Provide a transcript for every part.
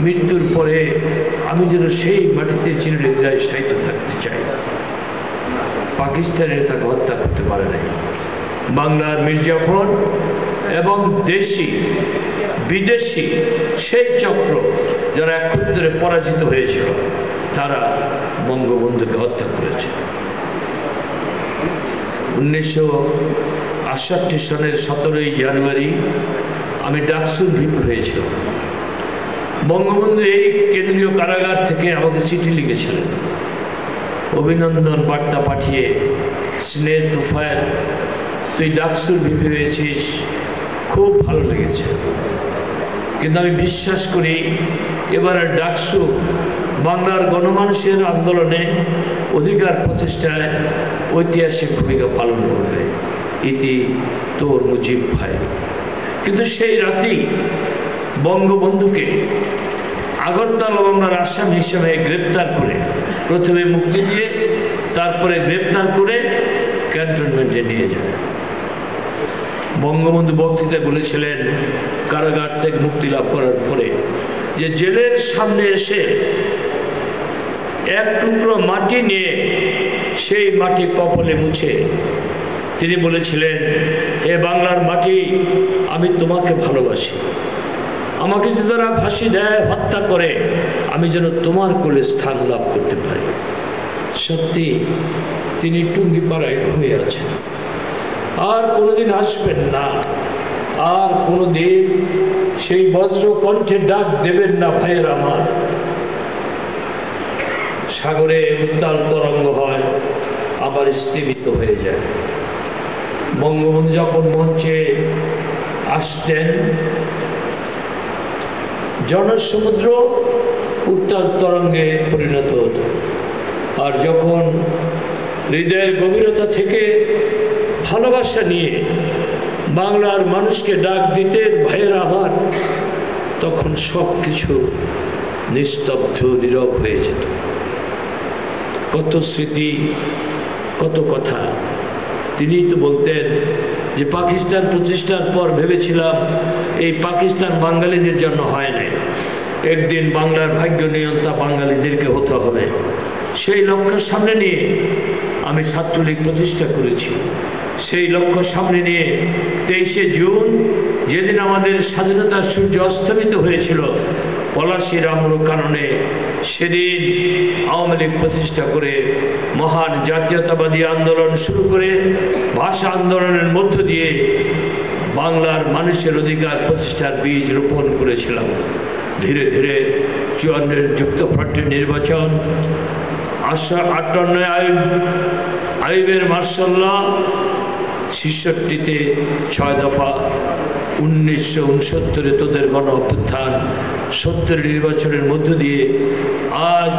মৃত্যুর পরে আমি যেন সেই মাটিতে চিরনিদ্রায় শায়িত থাকতে চাই। পাকিস্তানের তাকে হত্যা করতে পারে নাই। বাংলার মীর জাফর এবং দেশি বিদেশি সেই চক্র যারা একত্রে পরাজিত হয়েছিল তারা বঙ্গবন্ধুকে হত্যা করেছে। 1968 সনের 17ই জানুয়ারি আমি ডাকসুর ভিপি হয়েছিলাম। বঙ্গবন্ধু এই কেন্দ্রীয় কারাগার থেকে আমাকে চিঠি লিখেছিলেন, অভিনন্দন বার্তা পাঠিয়ে, স্নেহ তুফায়েল তুই ডাকসুর ভিপি হয়েছিস, খুব ভালো লেগেছে। কিন্তু আমি বিশ্বাস করি এবার ডাকসু বাংলার গণমানুষের আন্দোলনে অধিকার প্রতিষ্ঠায় ঐতিহাসিক ভূমিকা পালন করবে। ইতি তোর মুজিব ভাই। কিন্তু সেই রাতেই বঙ্গবন্ধুকে আগরতলা মামলার আসামি হিসেবে গ্রেপ্তার করে, প্রথমে মুক্তি দিয়ে তারপরে গ্রেপ্তার করে ক্যান্টনমেন্টে নিয়ে যায়। বঙ্গবন্ধু বক্তৃতায় বলেছিলেন কারাগার থেকে মুক্তি লাভ করার পরে যে জেলের সামনে এসে এক টুকরো মাটি নিয়ে সেই মাটি কপালে মুছে তিনি বলেছিলেন, হে বাংলার মাটি, আমি তোমাকে ভালোবাসি। আমাকে যদি তারা ফাঁসি দেয়, হত্যা করে, আমি যেন তোমার কোলে স্থান লাভ করতে পারি। সত্যি তিনি টুঙ্গিপাড়ায় হয়ে আছেন, আর কোনোদিন আসবেন না, আর কোনোদিন সেই বজ্র কণ্ঠে ডাক দেবেন না ভাইয়ের আমার। সাগরে উত্তাল তরঙ্গ হয়, আবার স্থিমিত হয়ে যায়। বঙ্গবন্ধু যখন মঞ্চে আসতেন, জনসমুদ্র উত্তাল তরঙ্গে পরিণত হতো। আর যখন হৃদয়ের গভীরতা থেকে ভালোবাসা নিয়ে বাংলার মানুষকে ডাক দিতেন ভাইয়েরা আমার, তখন সব কিছু নিস্তব্ধ, নীরব হয়ে যেত। কত স্মৃতি, কত কথা। তিনিই তো বলতেন যে পাকিস্তান প্রতিষ্ঠার পর ভেবেছিলাম এই পাকিস্তান বাঙালিদের জন্য হয় নাই, একদিন বাংলার ভাগ্য নিয়ন্তা বাঙালিদেরকে হতে হবে। সেই লক্ষ্য সামনে নিয়ে আমি ছাত্রলীগ প্রতিষ্ঠা করেছি। সেই লক্ষ্য সামনে নিয়ে 23শে জুন, যেদিন আমাদের স্বাধীনতার সূর্য অস্তমিত হয়েছিল পলাশীর আম্র কারণে, সেদিন আওয়ামী লীগ প্রতিষ্ঠা করে মহান জাতীয়তাবাদী আন্দোলন শুরু করে ভাষা আন্দোলনের মধ্য দিয়ে বাংলার মানুষের অধিকার প্রতিষ্ঠার বীজ রোপণ করেছিলাম। ধীরে ধীরে 54 যুক্তফ্রন্টের নির্বাচন, 58 আইবের মার্শাল্লাহ, 66তে 6 দফা, 1969 তোদের গণ অভ্যুত্থান, 70 নির্বাচনের মধ্য দিয়ে আজ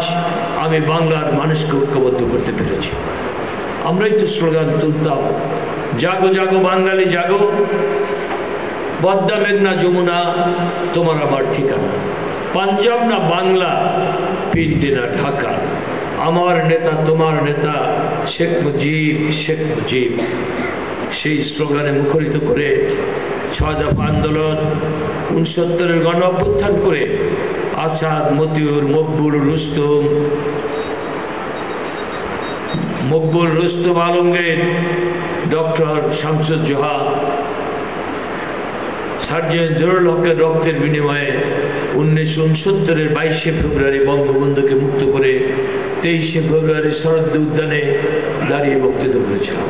আমি বাংলার মানুষকে ঐক্যবদ্ধ করতে পেরেছি। আমরাই তো স্লোগান তুলতাম, জাগো জাগো বাঙালি জাগো, পদ্মা মেঘনা যমুনা তোমার আমার ঠিকানা, পাঞ্জাব না বাংলা, পিন্ডি না ঢাকা, আমার নেতা তোমার নেতা শেখ মুজিব, শেখ মুজিব। সেই স্লোগানে মুখরিত করে 6 দফা আন্দোলন, 69 গণ অভ্যুত্থান করে আসাদ, মতিউর, মকবুল, রুস্তম আলমগীর, ডক্টর শামসুজ্জোহা, সার্জেন্ট জহুরুল হকের রক্তের বিনিময়ে 1969 22শে ফেব্রুয়ারি বঙ্গবন্ধুকে মুক্ত করে 23শে ফেব্রুয়ারি শরৎ উদ্যানে দাঁড়িয়ে বক্তৃতা করেছিলাম।